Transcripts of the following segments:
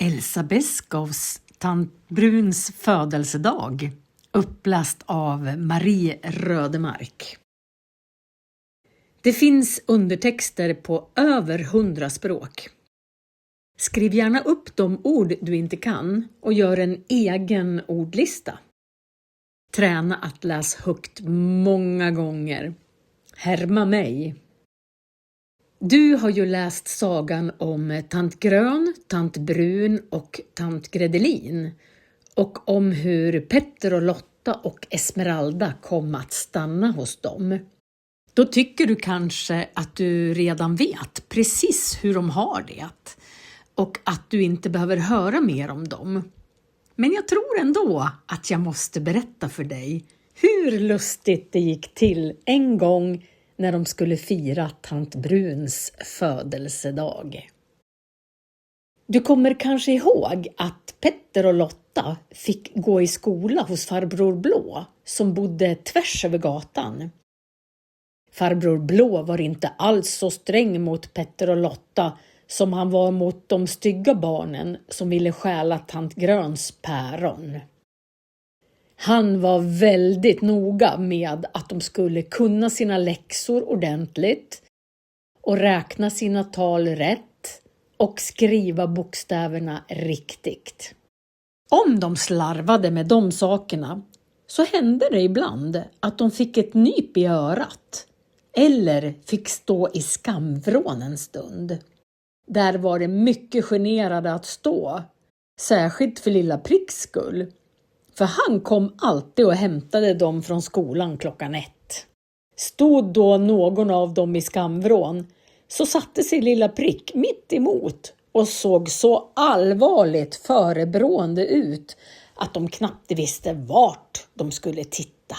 Elsa Beskows tant Bruns födelsedag, uppläst av Marie Rödemark. Det finns undertexter på över 100 språk. Skriv gärna upp de ord du inte kan och gör en egen ordlista. Träna att läsa högt många gånger. Härma mig. Du har ju läst sagan om tant Grön, tant Brun och tant Gredelin och om hur Petter och Lotta och Esmeralda kom att stanna hos dem. Då tycker du kanske att du redan vet precis hur de har det och att du inte behöver höra mer om dem. Men jag tror ändå att jag måste berätta för dig hur lustigt det gick till en gång när de skulle fira tant Bruns födelsedag. Du kommer kanske ihåg att Petter och Lotta fick gå i skola hos farbror Blå som bodde tvärs över gatan. Farbror Blå var inte alls så sträng mot Petter och Lotta som han var mot de stygga barnen som ville stjäla tant Gröns päron. Han var väldigt noga med att de skulle kunna sina läxor ordentligt och räkna sina tal rätt och skriva bokstäverna riktigt. Om de slarvade med de sakerna så hände det ibland att de fick ett nyp i örat eller fick stå i skamvrån en stund. Där var det mycket generade att stå, särskilt för lilla Pricks skull. För han kom alltid och hämtade dem från skolan 1:00. Stod då någon av dem i skamvrån så satte sig lilla Prick mitt emot och såg så allvarligt förebrående ut att de knappt visste vart de skulle titta.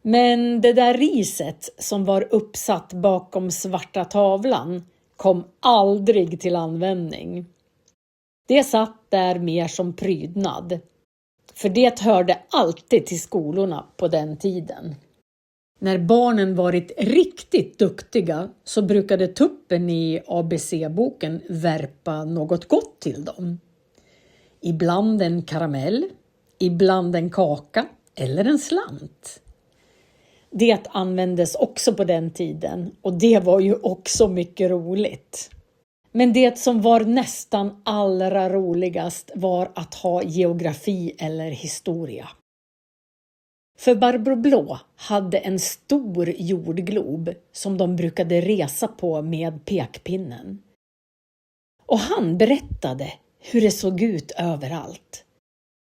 Men det där riset som var uppsatt bakom svarta tavlan kom aldrig till användning. Det satt där mer som prydnad. För det hörde alltid till skolorna på den tiden. När barnen varit riktigt duktiga så brukade tuppen i ABC-boken värpa något gott till dem. Ibland en karamell, ibland en kaka eller en slant. Det användes också på den tiden och det var ju också mycket roligt. Men det som var nästan allra roligast var att ha geografi eller historia. För Barbro Blå hade en stor jordglob som de brukade resa på med pekpinnen. Och han berättade hur det såg ut överallt.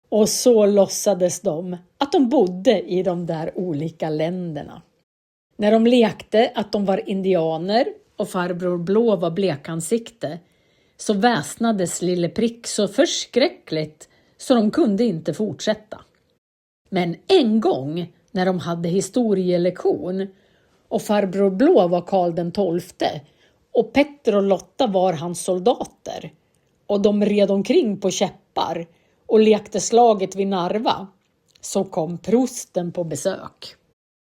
Och så låtsades de att de bodde i de där olika länderna. När de lekte att de var indianer och farbror Blå var blekansikte så väsnades lille Prick så förskräckligt så de kunde inte fortsätta. Men en gång när de hade historielektion och farbror Blå var Karl den 12 och Petter och Lotta var hans soldater och de red omkring på käppar och lekte slaget vid Narva så kom prosten på besök.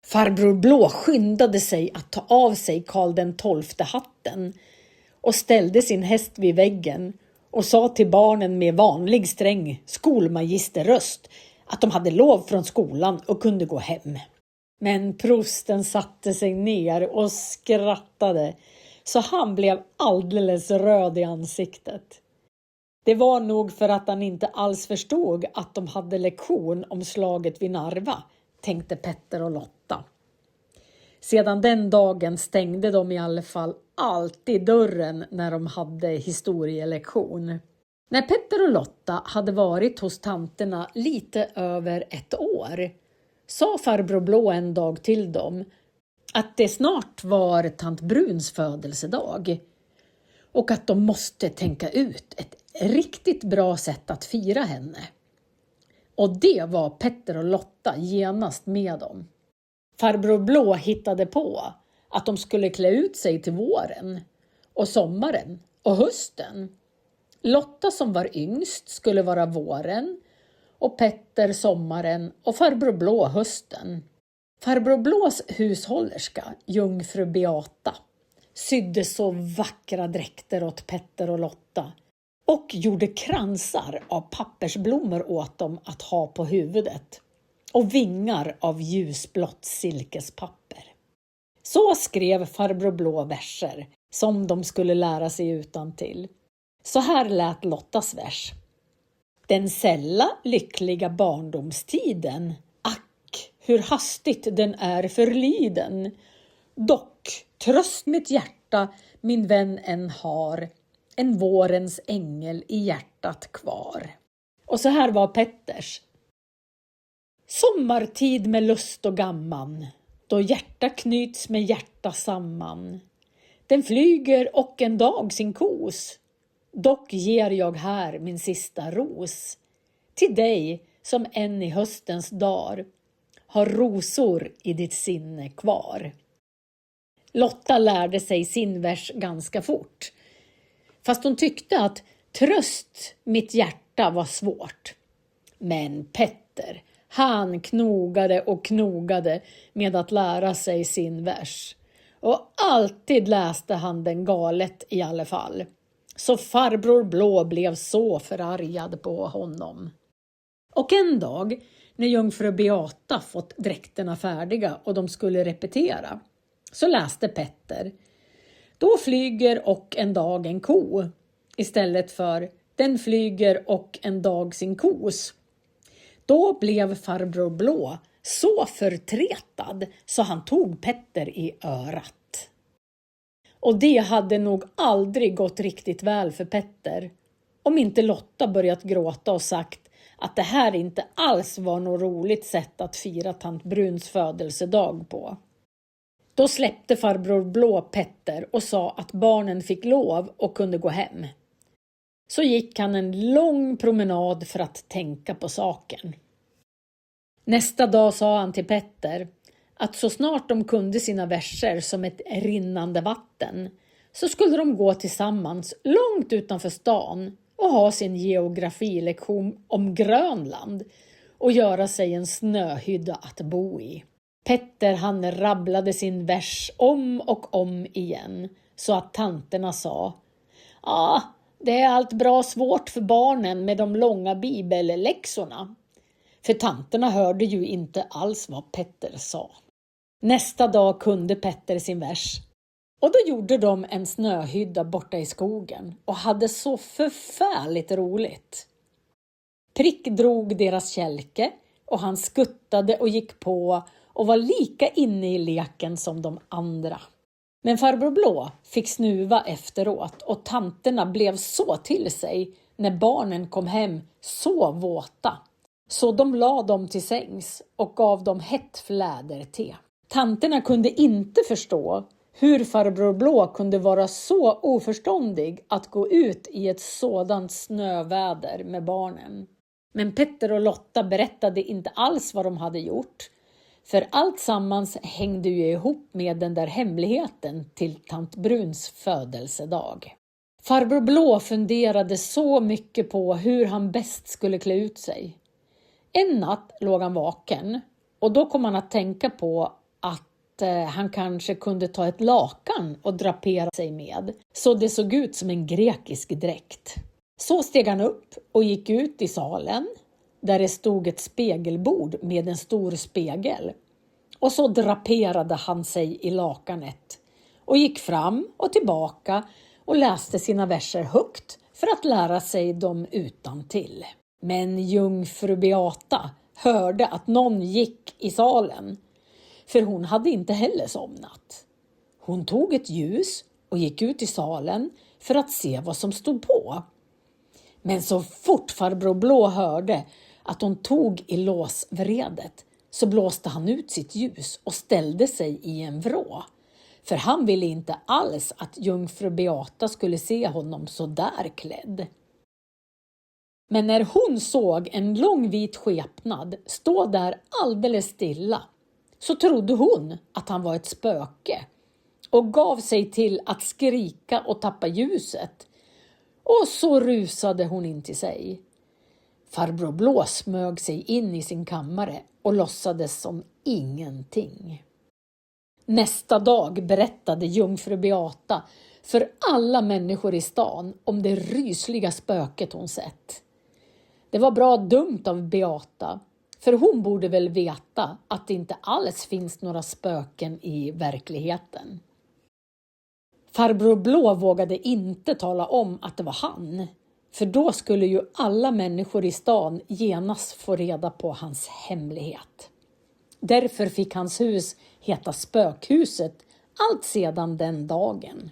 Farbror Blå skyndade sig att ta av sig Karl den 12 hatten och ställde sin häst vid väggen och sa till barnen med vanlig sträng skolmagisterröst att de hade lov från skolan och kunde gå hem. Men prosten satte sig ner och skrattade så han blev alldeles röd i ansiktet. Det var nog för att han inte alls förstod att de hade lektion om slaget vid Narva, tänkte Petter och Lotta. Sedan den dagen stängde de i alla fall alltid dörren när de hade historielektion. När Petter och Lotta hade varit hos tanterna lite över 1 år sa farbror Blå en dag till dem att det snart var tant Bruns födelsedag och att de måste tänka ut ett riktigt bra sätt att fira henne. Och det var Petter och Lotta genast med om. Farbror Blå hittade på att de skulle klä ut sig till våren och sommaren och hösten. Lotta som var yngst skulle vara våren och Petter sommaren och farbror Blå hösten. Farbror Blås hushållerska, jungfru Beata, sydde så vackra dräkter åt Petter och Lotta och gjorde kransar av pappersblommor åt dem att ha på huvudet och vingar av ljusblått silkespapper. Så skrev farbror Blå verser som de skulle lära sig utantill. Så här lät Lottas vers. Den sälla lyckliga barndomstiden, ack, hur hastigt den är förliden. Dock, tröst mitt hjärta, min vän än har, en vårens ängel i hjärtat kvar. Och så här var Petters. Sommartid med lust och gamman, då hjärta knyts med hjärta samman. Den flyger och en dag sin kos, dock ger jag här min sista ros. Till dig som än i höstens dar har rosor i ditt sinne kvar. Lotta lärde sig sin vers ganska fort. Fast hon tyckte att tröst mitt hjärta var svårt. Men Petter, han knogade och knogade med att lära sig sin vers. Och alltid läste han den galet i alla fall. Så farbror Blå blev så förargad på honom. Och en dag, när jungfru Beata fått dräkterna färdiga och de skulle repetera, så läste Petter. Då flyger och en dag en ko, istället för den flyger och en dag sin kos. Då blev farbror Blå så förtretad så han tog Petter i örat. Och det hade nog aldrig gått riktigt väl för Petter, om inte Lotta börjat gråta och sagt att det här inte alls var något roligt sätt att fira tant Bruns födelsedag på. Då släppte farbror Blå Petter och sa att barnen fick lov och kunde gå hem. Så gick han en lång promenad för att tänka på saken. Nästa dag sa han till Petter att så snart de kunde sina verser som ett rinnande vatten, så skulle de gå tillsammans långt utanför stan och ha sin geografilektion om Grönland och göra sig en snöhydda att bo i. Petter han rabblade sin vers om och om igen, så att tanterna sa: ja, det är allt bra svårt för barnen med de långa bibelläxorna. För tanterna hörde ju inte alls vad Petter sa. Nästa dag kunde Petter sin vers. Och då gjorde de en snöhydda borta i skogen och hade så förfärligt roligt. Prick drog deras kälke och han skuttade och gick på och var lika inne i leken som de andra. Men farbror Blå fick snuva efteråt och tanterna blev så till sig när barnen kom hem så våta. Så de la dem till sängs och gav dem hett fläderte. Tanterna kunde inte förstå hur farbror Blå kunde vara så oförståndig att gå ut i ett sådant snöväder med barnen. Men Petter och Lotta berättade inte alls vad de hade gjort. För allt sammans hängde ju ihop med den där hemligheten till tant Bruns födelsedag. Farbror Blå funderade så mycket på hur han bäst skulle klä ut sig. En natt låg han vaken och då kom han att tänka på att han kanske kunde ta ett lakan och drapera sig med, så det såg ut som en grekisk dräkt. Så steg han upp och gick ut i salen där det stod ett spegelbord med en stor spegel. Och så draperade han sig i lakanet och gick fram och tillbaka och läste sina verser högt för att lära sig dem utantill. Men jungfru Beata hörde att någon gick i salen, för hon hade inte heller somnat. Hon tog ett ljus och gick ut i salen för att se vad som stod på. Men så fort farbror Blå hörde att hon tog i låsvredet så blåste han ut sitt ljus och ställde sig i en vrå. För han ville inte alls att jungfru Beata skulle se honom så där klädd. Men när hon såg en lång vit skepnad stå där alldeles stilla, så trodde hon att han var ett spöke och gav sig till att skrika och tappa ljuset. Och så rusade hon in till sig. Farbror Blå smög sig in i sin kammare och låtsades som ingenting. Nästa dag berättade jungfru Beata för alla människor i stan om det rysliga spöket hon sett. Det var bra dumt av Beata, för hon borde väl veta att det inte alls finns några spöken i verkligheten. Farbror Blå vågade inte tala om att det var han, för då skulle ju alla människor i stan genast få reda på hans hemlighet. Därför fick hans hus heta Spökhuset allt sedan den dagen.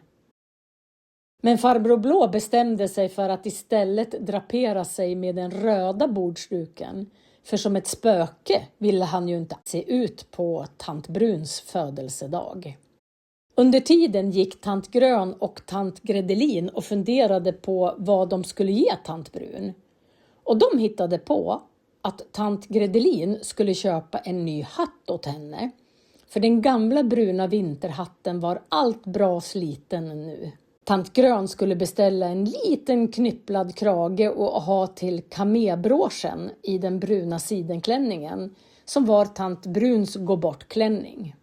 Men farbror Blå bestämde sig för att istället drapera sig med den röda bordsduken, för som ett spöke ville han ju inte se ut på tant Bruns födelsedag. Under tiden gick tant Grön och tant Gredelin och funderade på vad de skulle ge tant Brun. Och de hittade på att tant Gredelin skulle köpa en ny hatt åt henne. För den gamla bruna vinterhatten var allt bra sliten nu. Tant Grön skulle beställa en liten knypplad krage och ha till kamébråschen i den bruna sidenklänningen som var tant Bruns gå-bort-klänning.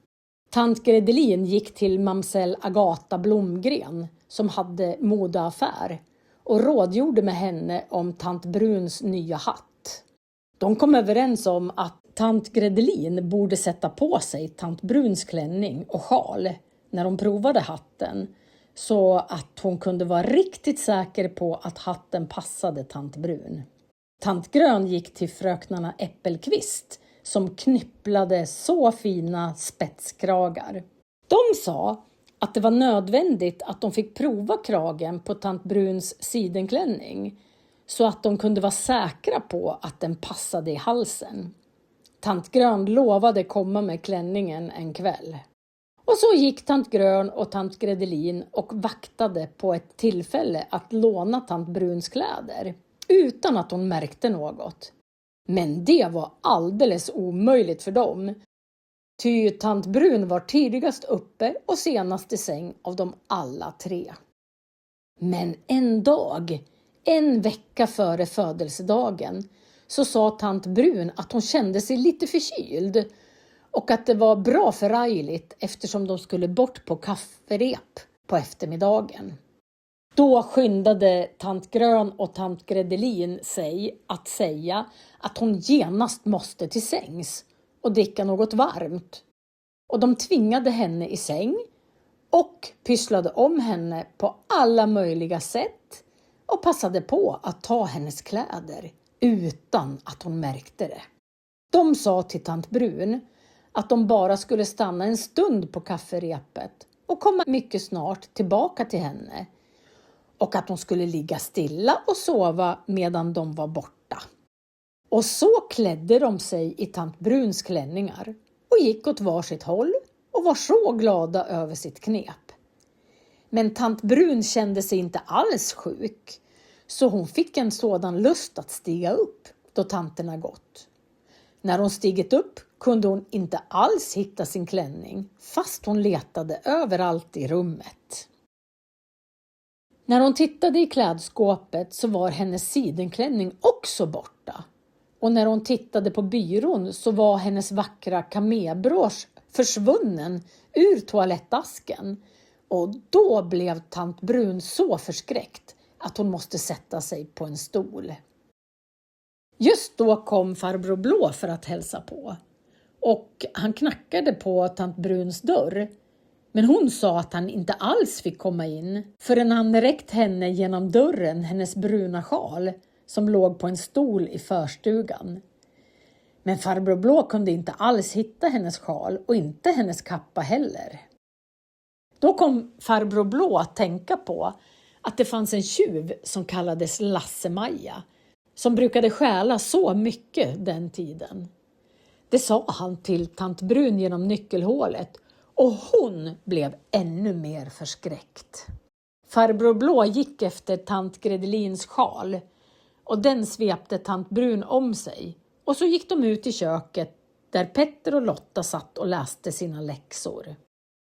Tant Gredelin gick till mamsell Agata Blomgren som hade modeaffär och rådgjorde med henne om tant Bruns nya hatt. De kom överens om att tant Gredelin borde sätta på sig tant Bruns klänning och sjal när de provade hatten, så att hon kunde vara riktigt säker på att hatten passade tant Brun. Tant Grön gick till fröknarna Äppelqvist som knypplade så fina spetskragar. De sa att det var nödvändigt att de fick prova kragen på tant Bruns sidenklänning så att de kunde vara säkra på att den passade i halsen. Tant Grön lovade komma med klänningen en kväll. Och så gick tant Grön och tant Gredelin och vaktade på ett tillfälle att låna tant Bruns kläder utan att hon märkte något. Men det var alldeles omöjligt för dem. Ty tant Brun var tidigast uppe och senast i säng av dem alla tre. Men en dag, en vecka före födelsedagen, så sa tant Brun att hon kände sig lite förkyld och att det var bra förargligt eftersom de skulle bort på kafferep på eftermiddagen. Då skyndade tant Grön och tant Gredelin sig att säga att hon genast måste till sängs och dricka något varmt. Och de tvingade henne i säng och pysslade om henne på alla möjliga sätt och passade på att ta hennes kläder utan att hon märkte det. De sa till tant Brun att de bara skulle stanna en stund på kafferepet och komma mycket snart tillbaka till henne. Och att de skulle ligga stilla och sova medan de var borta. Och så klädde de sig i tant Bruns klänningar och gick åt varsitt håll och var så glada över sitt knep. Men tant Brun kände sig inte alls sjuk, så hon fick en sådan lust att stiga upp då tanterna gått. När hon stigit upp kunde hon inte alls hitta sin klänning, fast hon letade överallt i rummet. När hon tittade i klädskåpet så var hennes sidenklänning också borta. Och när hon tittade på byrån så var hennes vackra kamébrås försvunnen ur toalettasken. Och då blev tant Brun så förskräckt att hon måste sätta sig på en stol. Just då kom farbror Blå för att hälsa på. Och han knackade på tant Bruns dörr. Men hon sa att han inte alls fick komma in förrän han räckt henne genom dörren hennes bruna sjal som låg på en stol i förstugan. Men farbror Blå kunde inte alls hitta hennes sjal och inte hennes kappa heller. Då kom farbror Blå att tänka på att det fanns en tjuv som kallades Lasse-Maja som brukade stjäla så mycket den tiden. Det sa han till tant Brun genom nyckelhålet och hon blev ännu mer förskräckt. Farbror Blå gick efter tant Gredelins sjal och den svepte tant Brun om sig. Och så gick de ut i köket där Petter och Lotta satt och läste sina läxor.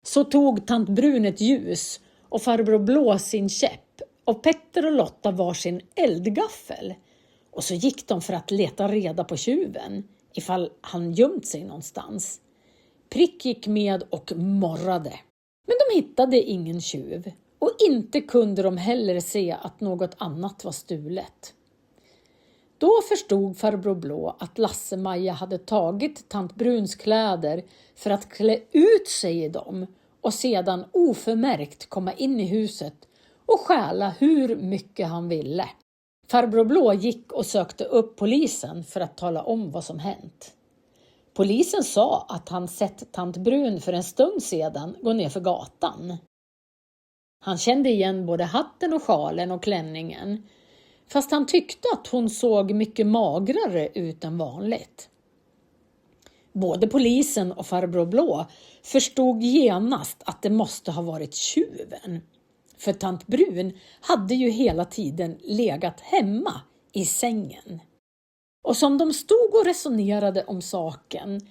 Så tog tant Brun ett ljus och farbror Blå sin käpp och Petter och Lotta var sin eldgaffel. Och så gick de för att leta reda på tjuven ifall han gömt sig någonstans. Prick gick med och morrade. Men de hittade ingen tjuv och inte kunde de heller se att något annat var stulet. Då förstod farbror Blå att Lasse-Maja hade tagit tant Bruns kläder för att klä ut sig i dem och sedan oförmärkt komma in i huset och stjäla hur mycket han ville. Farbror Blå gick och sökte upp polisen för att tala om vad som hänt. Polisen sa att han sett tant Brun för en stund sedan gå ner för gatan. Han kände igen både hatten och sjalen och klänningen, fast han tyckte att hon såg mycket magrare ut än vanligt. Både polisen och farbror Blå förstod genast att det måste ha varit tjuven. För tant Brun hade ju hela tiden legat hemma i sängen. Och som de stod och resonerade om saken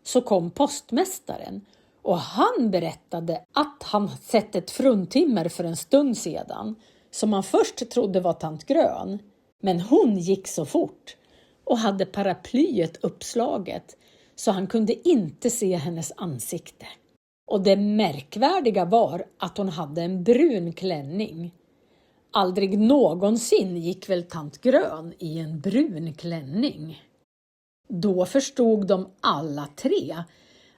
så kom postmästaren och han berättade att han sett ett fruntimmer för en stund sedan som han först trodde var tant Grön. Men hon gick så fort och hade paraplyet uppslaget så han kunde inte se hennes ansikte. Och det märkvärdiga var att hon hade en brun klänning. Aldrig någonsin gick väl tant Grön i en brun klänning. Då förstod de alla tre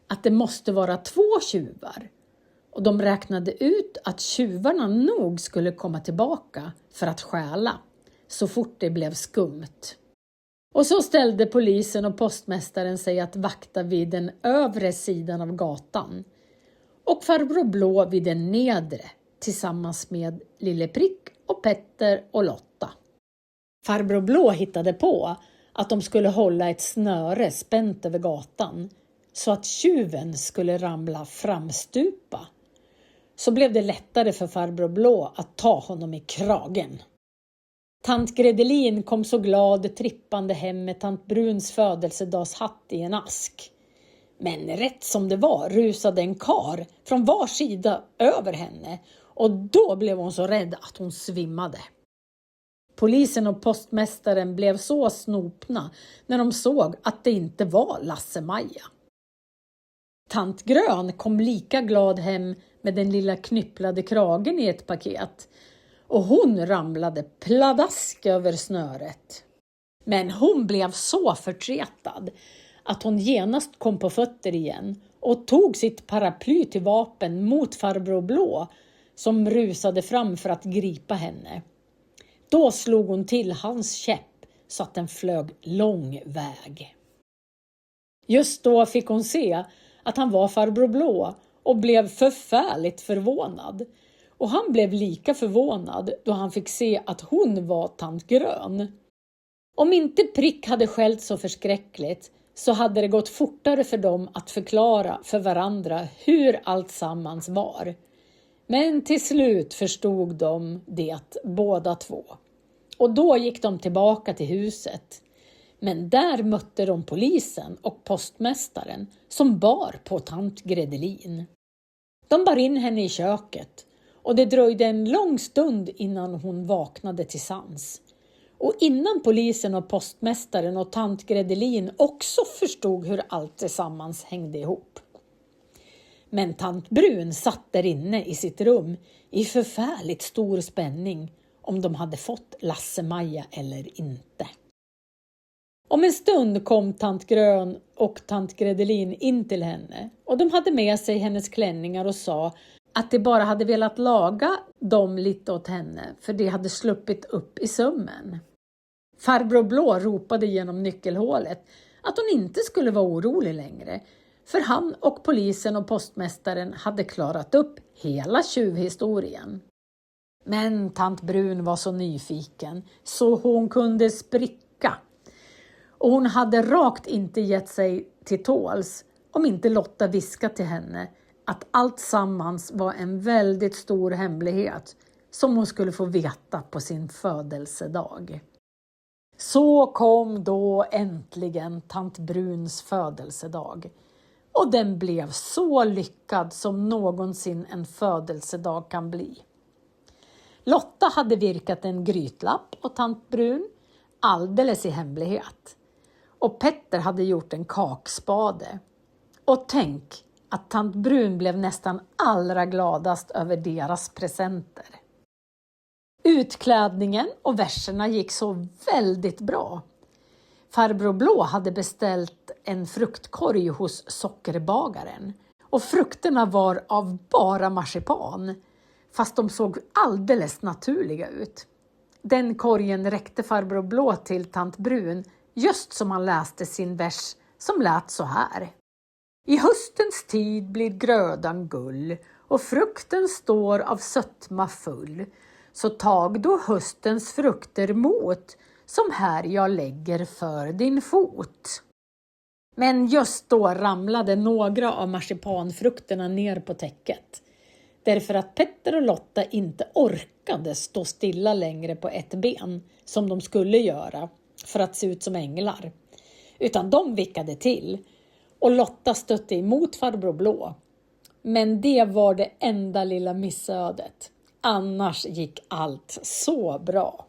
att det måste vara 2 tjuvar. Och de räknade ut att tjuvarna nog skulle komma tillbaka för att stjäla så fort det blev skumt. Och så ställde polisen och postmästaren sig att vakta vid den övre sidan av gatan och farbror Blå vid den nedre tillsammans med Lille Prick och Petter och Lotta. Farbror Blå hittade på att de skulle hålla ett snöre spänt över gatan så att tjuven skulle ramla framstupa. Så blev det lättare för farbror Blå att ta honom i kragen. Tant Gredelin kom så glad trippande hem med tant Bruns födelsedagshatt i en ask. Men rätt som det var rusade en kar från var sida över henne och då blev hon så rädd att hon svimmade. Polisen och postmästaren blev så snopna när de såg att det inte var Lasse-Maja. Tant Grön kom lika glad hem med den lilla knypplade kragen i ett paket och hon ramlade pladask över snöret. Men hon blev så förtretad att hon genast kom på fötter igen och tog sitt paraply till vapen mot farbror Blå som rusade fram för att gripa henne. Då slog hon till hans käpp så att den flög lång väg. Just då fick hon se att han var farbror Blå och blev förfärligt förvånad. Och han blev lika förvånad då han fick se att hon var tant Grön. Om inte Prick hade skällt så förskräckligt så hade det gått fortare för dem att förklara för varandra hur allt sammans var. Men till slut förstod de det båda två. Och då gick de tillbaka till huset. Men där mötte de polisen och postmästaren som bar på tant Gredelin. De bar in henne i köket och det dröjde en lång stund innan hon vaknade till sans. Och innan polisen och postmästaren och tant Gredelin också förstod hur allt tillsammans hängde ihop. Men tant Brun satt där inne i sitt rum i förfärligt stor spänning om de hade fått Lasse-Maja eller inte. Om en stund kom tant Grön och tant Gredelin in till henne och de hade med sig hennes klänningar och sa att de bara hade velat laga dem lite åt henne för de hade sluppit upp i sömmen. Farbror Blå ropade genom nyckelhålet att hon inte skulle vara orolig längre för han och polisen och postmästaren hade klarat upp hela tjuvhistorien. Men tant Brun var så nyfiken så hon kunde spricka. Och hon hade rakt inte gett sig till tåls om inte Lotta viskat till henne att allt sammans var en väldigt stor hemlighet som hon skulle få veta på sin födelsedag. Så kom då äntligen tant Bruns födelsedag. Och den blev så lyckad som någonsin en födelsedag kan bli. Lotta hade virkat en grytlapp åt tant Brun, alldeles i hemlighet. Och Petter hade gjort en kakspade. Och tänk att tant Brun blev nästan allra gladast över deras presenter. Utklädningen och verserna gick så väldigt bra. Farbror Blå hade beställt en fruktkorg hos sockerbagaren och frukterna var av bara marsipan, fast de såg alldeles naturliga ut. Den korgen räckte farbror Blå till tant Brun just som han läste sin vers som lät så här. I höstens tid blir grödan gull och frukten står av sötma full. Så tag då höstens frukter mot som här jag lägger för din fot. Men just då ramlade några av marsipanfrukterna ner på täcket. Därför att Petter och Lotta inte orkade stå stilla längre på ett ben som de skulle göra för att se ut som änglar. Utan de vickade till och Lotta stötte emot farbror Blå. Men det var det enda lilla missödet. Annars gick allt så bra.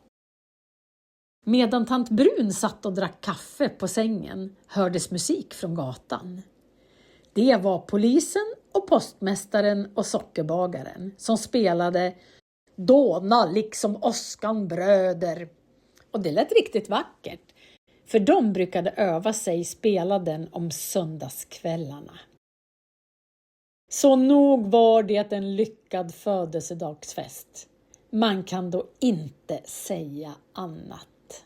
Medan tant Brun satt och drack kaffe på sängen hördes musik från gatan. Det var polisen och postmästaren och sockerbagaren som spelade Dåna liksom åskan bröder. Och det lät riktigt vackert, för de brukade öva sig spela den om söndagskvällarna. Så nog var det en lyckad födelsedagsfest. Man kan då inte säga annat.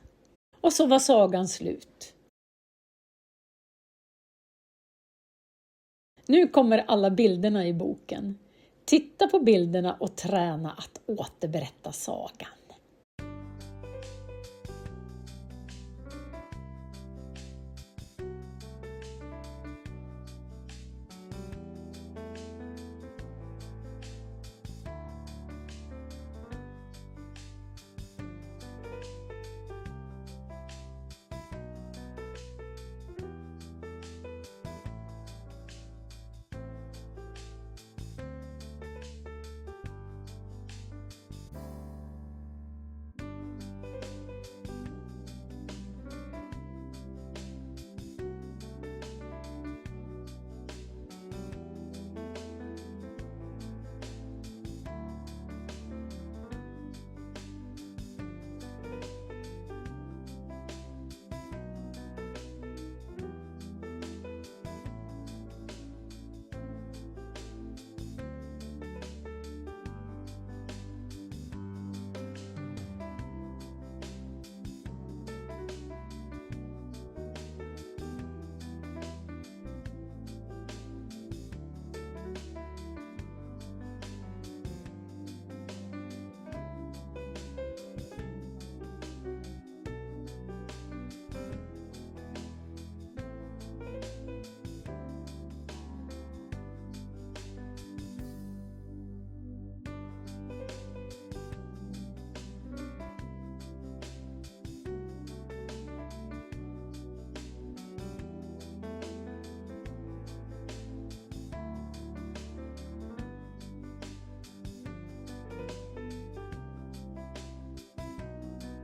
Och så var sagan slut. Nu kommer alla bilderna i boken. Titta på bilderna och träna att återberätta sagan.